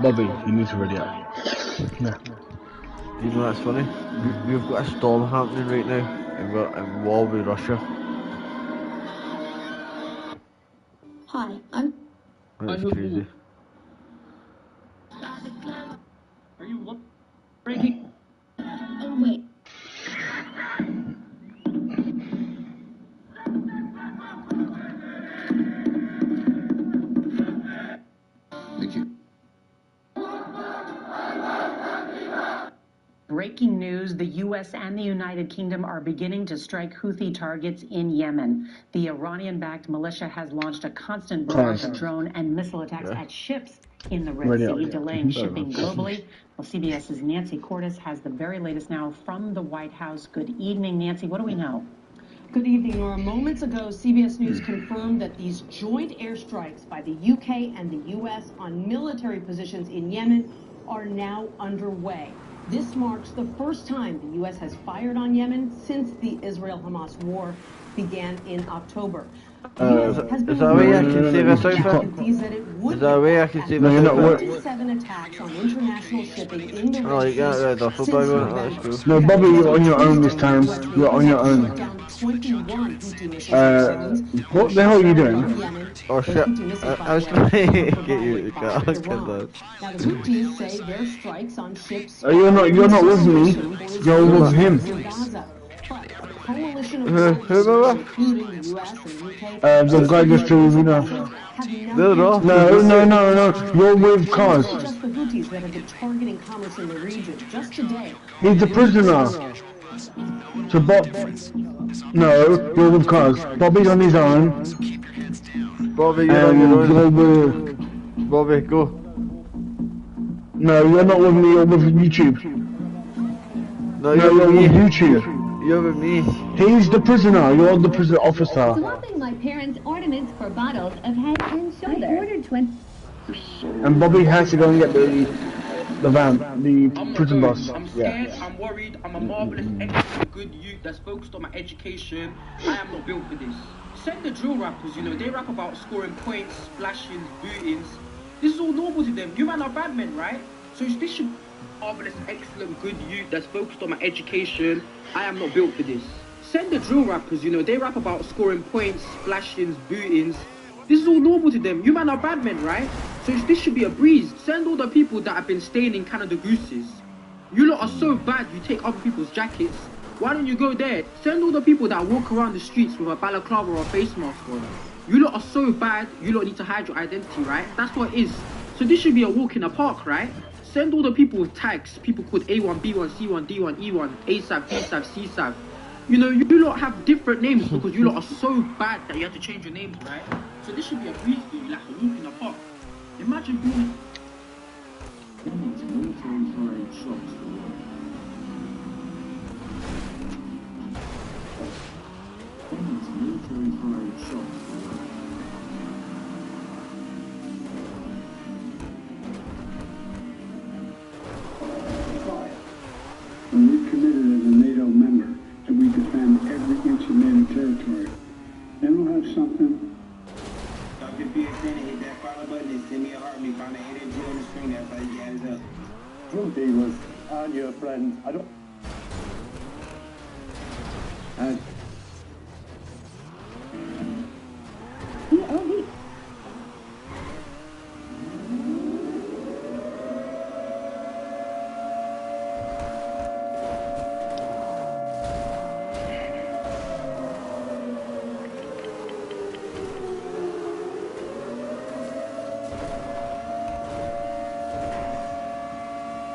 Bobby, you need to ready up. Yeah. Do you know that's funny? We've got a storm happening right now, and we're in war with Russia. Hi, I'm. That's crazy. Are you breaking? Oh, wait. Breaking news, the U.S. and the United Kingdom are beginning to strike Houthi targets in Yemen. The Iranian-backed militia has launched a constant barrage of drone and missile attacks at ships in the Red Sea, delaying shipping globally. Well, CBS's Nancy Cordes has the very latest now from the White House. Good evening, Nancy. What do we know? Good evening, Laura. Moments ago, CBS News confirmed that these joint airstrikes by the UK and the US on military positions in Yemen are now underway. This marks the first time the U.S. has fired on Yemen since the Israel-Hamas war began in October. Is that a way I can save us out? Is that a way I can save us out? 57 attacks on international shipping in the Oh, you got a duffel bag on it, that's cool. No, Bobby, you're on your own this time. You're on your own. What the hell are you doing? Oh shit, I was trying to get you to Now the Houthis say their strikes on ships. You're not with me. You're with him. Who including the US and UK. The guy just to, you know. No. You're with cars. Just the Houthis that have been targeting commerce in the region. Just today. He's a prisoner. So Bob. No, you're with cars. Bobby's on his own. Bobby, you're on your own. Bobby, go. No, you're not with me. You're with YouTube. No, you're with YouTube. You're with me. He's the prisoner. You're the prison officer. Swapping my parents' ornaments for bottles of head and shoulders. I ordered 20. And Bobby has to go and get the van, the prison bus. I'm scared, I'm worried, I'm a marvelous, excellent, good youth that's focused on my education. I am not built for this. Send the drill rappers, you know, they rap about scoring points, splashings, bootings. This is all normal to them. You man are bad men, right? So this should marvelous, excellent, good youth that's focused on my education. I am not built for this. Send the drill rappers, you know, they rap about scoring points, splashings, bootings. This is all normal to them. You man are bad men, right? So this should be a breeze. Send all the people that have been staying in Canada Gooses. You lot are so bad, you take other people's jackets. Why don't you go there? Send all the people that walk around the streets with a balaclava or a face mask on. You lot are so bad, you lot need to hide your identity, right? That's what it is. So this should be a walk in the park, right? Send all the people with tags, people called A1, B1, C1, D1, E1, ASAP, DSAP, CSAP. You know, you lot have different names because you lot are so bad that you have to change your names, right? So this should be a breeze for you, like a walk in the park. Imagine being... And we've committed as a NATO member to we defend something. Don't get big fan and hit that follow button and send me a heartbeat. Find an 8 on the screen. That's how you add it up. Drug dealers and your friends. I don't.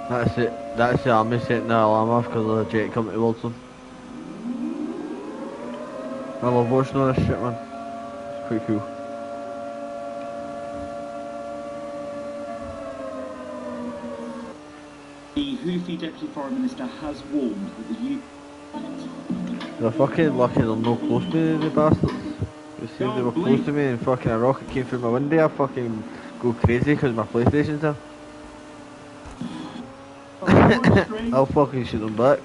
That's it. That's the army setting the alarm off because of the jet coming towards them. I love watching all this shit, man. It's pretty cool. The Houthi Deputy Foreign Minister has warned that the They're fucking lucky they're no close to me, the bastards. You see, they were close to me and fucking a rocket came through my window. I fucking go crazy because my PlayStation's there. I'll fucking shoot them back.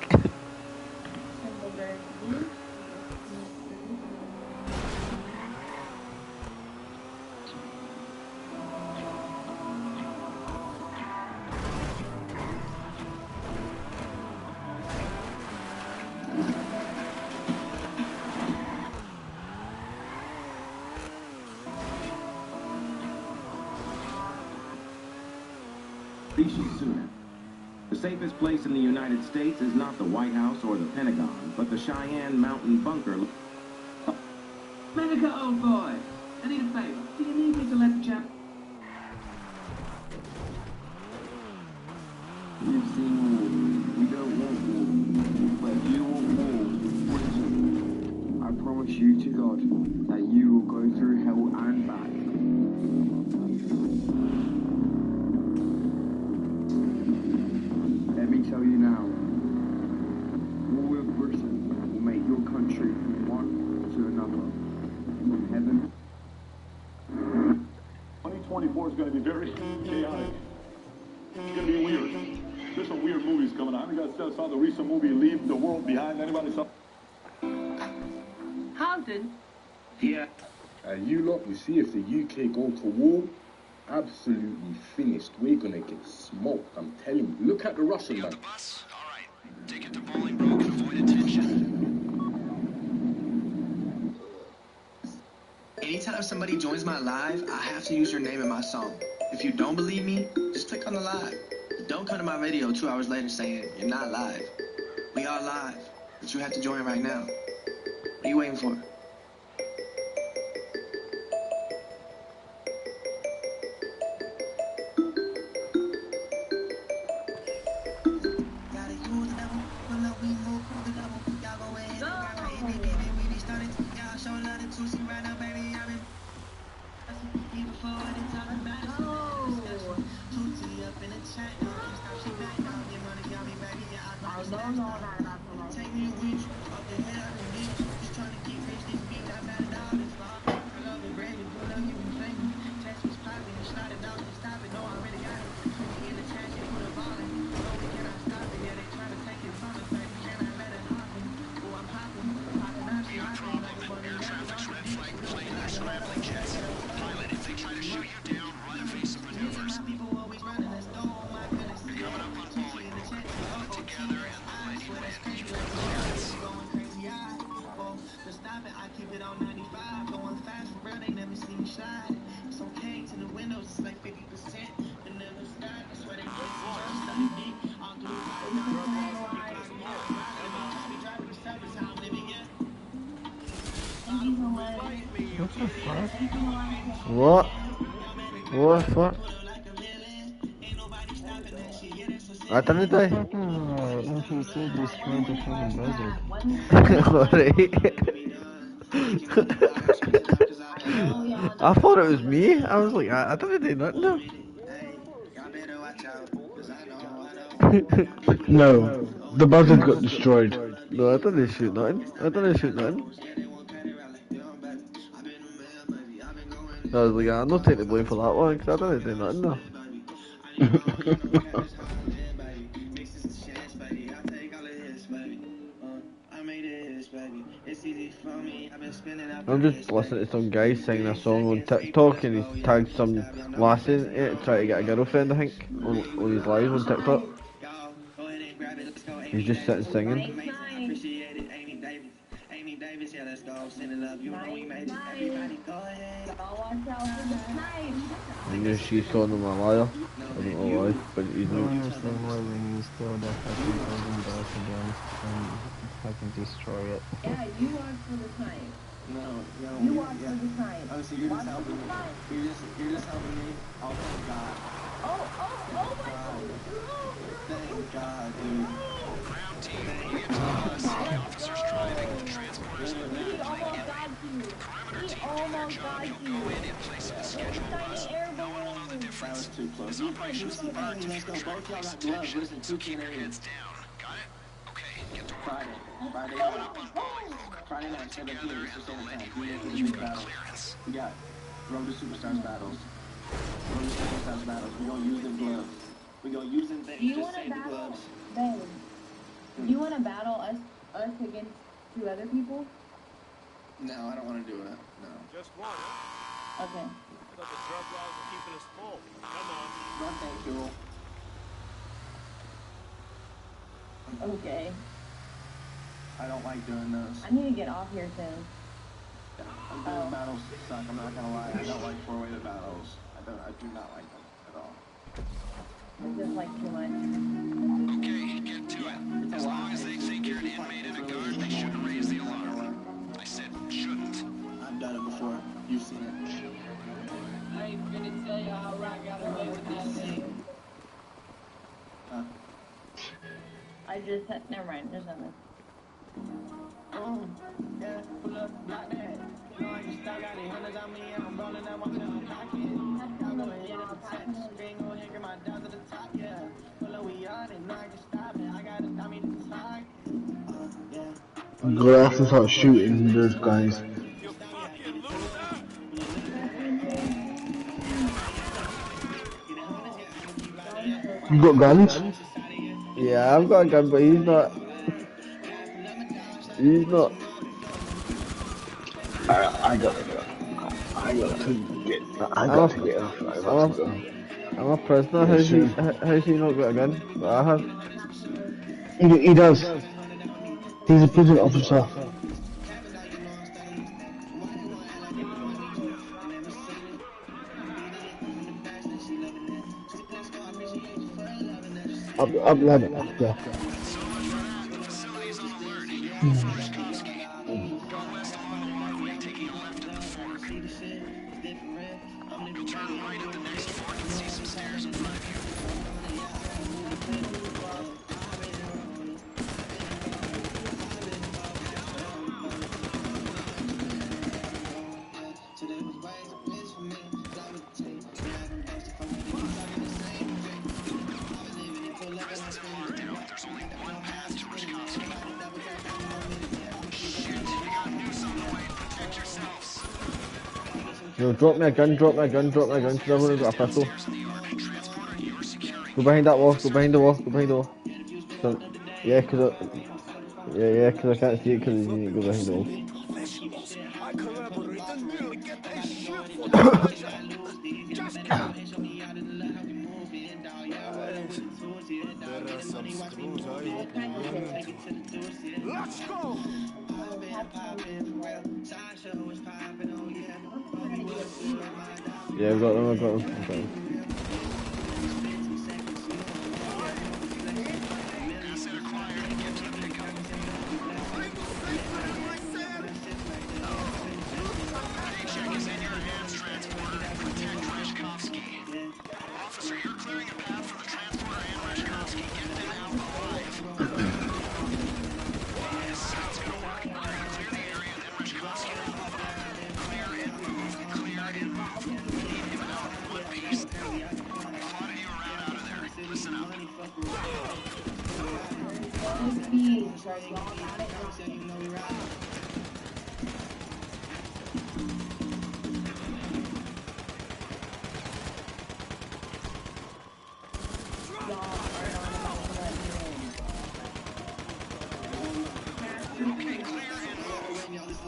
Sooner. The safest place in the United States is not the White House or the Pentagon, but the Cheyenne Mountain Bunker. Medica, old boy, I need a favor. Do you need me to let the chap... You've seen war. We don't want war. But if you want war, Britain, I promise you to God that you will go through hell and back. Let me tell you now, war with Britain will make your country from one to another, from heaven. 2024 is going to be very chaotic. It's going to be weird. There's some weird movies coming out. You guys saw the recent movie Leave the World Behind. Anybody saw? Howden? Yeah. And you lot will see if the UK go to war, absolutely finished. We're gonna get smoked, I'm telling you. Look at the Russian man. Take it to Bolingbroke and avoid attention. Anytime somebody joins my live, I have to use your name in my song. If you don't believe me, just click on the live. Don't come to my video 2 hours later saying you're not live. We are live, but you have to join right now. What are you waiting for? What? What the fuck? I didn't die. I thought it was me. I was like, I didn't do nothing though. No, the buzzard got destroyed. No, I didn't shoot nothing. I didn't shoot nothing. I was like, I'm not taking the blame for that one because I didn't do nothing though. It's easy I'm just listening to some guy singing a song on TikTok and he's tagged some lassie in it trying to get a girlfriend, I think, on his live on TikTok. He's just sitting singing. I knew she's calling him a liar. I don't know why, but he's not. You're still living, you still that fucking building back again and fucking destroy it. Yeah, you watch for the snipe. No, You watch for the snipe. Oh, so you're just helping me. You're just helping me. Oh, thank God. Oh my God. Thank God, dude. Ground team, we have to officers driving, transporters in the back playing in lane. The perimeter team do their job, you'll go in place of the schedule bus. No one will know the difference. This operation's designed to be restricted detection, so keep your heads down. Got it? Okay, get to work. Friday night, 7 p.m. Eastern Standard Time. We got Road to Superstars battles. We're gonna use them gloves. We're gonna use them things. Just save the gloves. Babe, do you want to battle us against 2 other people? No, I don't want to do it. No. Just one, huh? Okay. I thought the drug laws were keeping us full. Come on. No, thank you. Okay. I don't like doing those. I need to get off here soon. Those battles suck. I'm not gonna lie. I don't like 4-way battles. I do not like them at all. It's just like too much. Okay, get to it. As long as they think you're an inmate in a guard, they shouldn't raise the alarm. I said shouldn't. I've done it before. You've seen it. I ain't gonna tell you how Rock got away with that thing. I just had, never mind, there's nothing. Yeah, pull up, like that. You know, I just got it. Hundreds on me, and I'm rolling up, walking in my pocket. I'm gonna hit up a text. Screen gonna hit my down to the top, yeah. Pull up, we on it, now I can stop it. I got a dummy to the side. Go have to start shooting those guys. You got guns? Yeah, I've got a gun, but he's not. He's not. I got to get off. I'm a prisoner. How's he not got a gun? But I have. He does. He's a prison officer. Up ladder, yeah. You'll turn right at the next fork and see some stairs in front of you. There's only one path to Wisconsin. Shit, you got news on the way. Protect yourselves. No, drop me a gun, because I've only got a pistol. Go behind that wall, go behind the wall. So, yeah, because I can't see it because you need to go behind the wall. There are some screws I hope you run into. Let's go! Yeah, I've got them. Asset acquired. Get to the pickup. Paycheck is in your hands, transporter. Protect Reshkovsky. Officer, you're clearing a path for the transporter and Reshkovsky. Get them out alive. Yes, that's gonna work. You're gonna clear the area, then Reshkovsky will move on. Clear and move. Clear and move. Leave him out in one piece. A lot of you are out of there. Listen up. Okay, clear and move.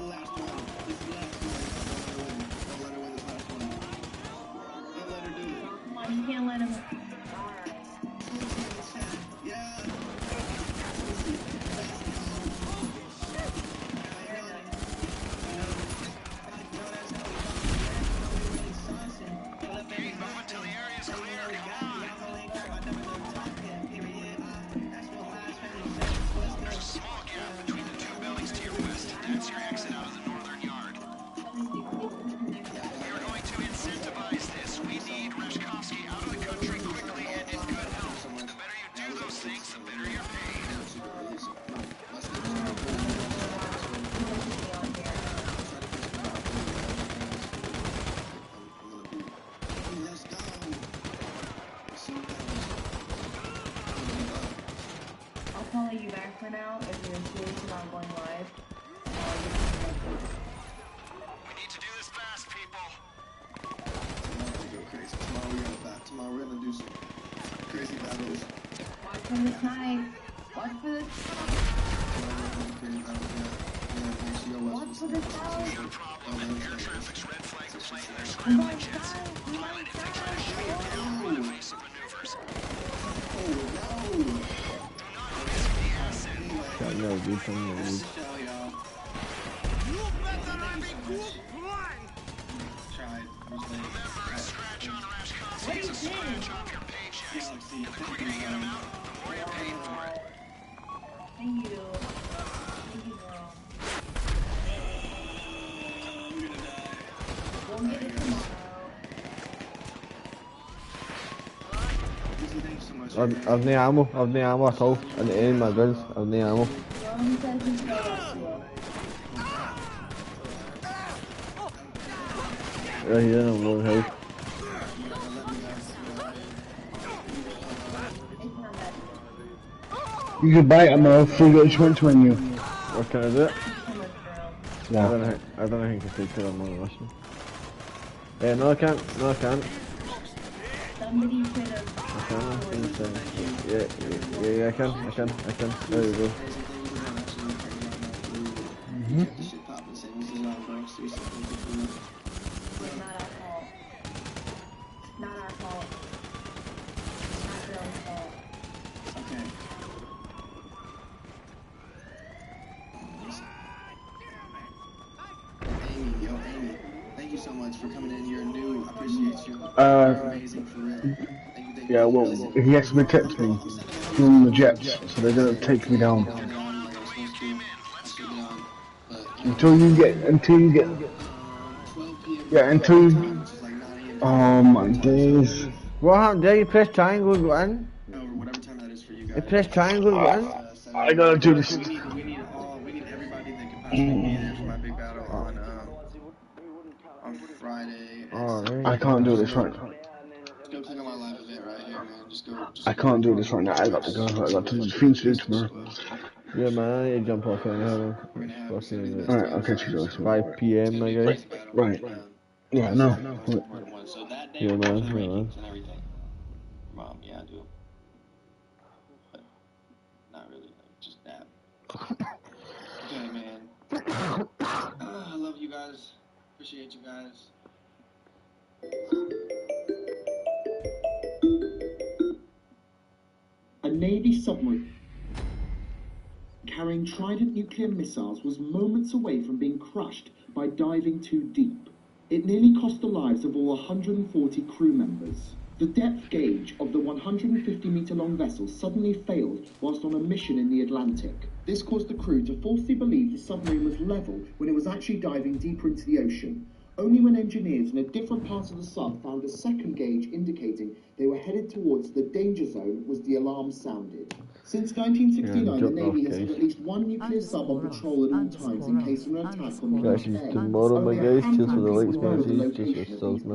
I'll follow you back for now if you're serious about going live. We need to do this fast, people. Tomorrow we're gonna do some crazy battles. Watch for the snipe. Watch for the Watch for the snipe. Air traffic's red flag plane. They're scrambling jets. Piloted the crash. Now evasive maneuvers. Got no good from the lead. Remember, a scratch on Rash Coffee is a scratch off your paychecks. And the quicker you get them out, the more you're paid for it. Thank you. Thank you, girl. We'll get it tomorrow. I've no ammo. I've no ammo at all. And any of my guns, I've no ammo. Right here, I'm low health. You can buy it on the free launch menu. What can I do? Yeah. I don't know how I can take it on one Russian. Yeah, no I can't. No I can't. Somebody could have. I can. Yeah, I can. There we go. Not our fault. Not your own fault. Okay. Amy, thank you so much for coming in. You're new. I appreciate you. You're amazing for real. Thank you. Yeah, well, he has to protect me from the jets, so they're gonna take me down. Until you get, oh my days. What happened there? You press triangle to go in? You press triangle to go in? I gotta do this. We need everybody that can possibly be there for my big battle on Friday. Alright. I can't do this right now. Go click on my live event right here, man. Just go. I can't do this right now. I got to go. I got too much things to do tomorrow. Yeah, man, I need to jump off anyhow. Alright, I'll catch you guys. 5 PM, I guess. Right. Yeah, no. Yeah, man. Mom, yeah, I do. But not really, like, just that. Okay, man. I love you guys. Appreciate you guys. A Navy submarine carrying Trident nuclear missiles was moments away from being crushed by diving too deep. It nearly cost the lives of all 140 crew members. The depth gauge of the 150-meter-long vessel suddenly failed whilst on a mission in the Atlantic. This caused the crew to falsely believe the submarine was level when it was actually diving deeper into the ocean. Only when engineers in a different part of the sub found a second gauge indicating they were headed towards the danger zone was the alarm sounded. Since 1969, the Navy has had at least one nuclear sub on patrol at all times in case of an attack on the UK. Tomorrow, my guys. Cheers for the likes, man. Cheers for the subs,